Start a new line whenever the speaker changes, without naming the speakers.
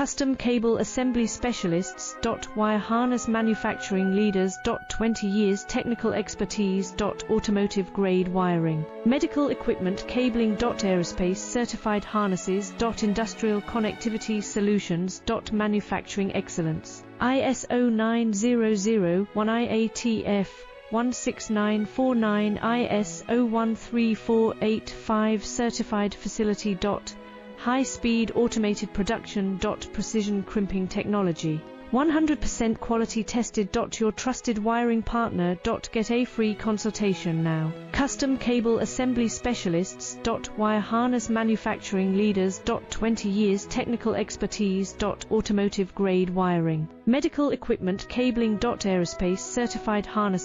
Custom Cable Assembly Specialists. Wire Harness Manufacturing Leaders. 20 years technical expertise. Automotive grade wiring. Medical equipment cabling. Aerospace certified harnesses. Industrial connectivity solutions. Manufacturing excellence. ISO 9001 IATF 16949 ISO 13485 certified facility. High-speed automated production. Precision crimping technology. 100% quality tested. Your trusted wiring partner. Get a free consultation now. Custom Cable Assembly Specialists. Wire Harness Manufacturing Leaders. 20 years technical expertise. Automotive grade wiring. Medical equipment cabling. Aerospace certified harness.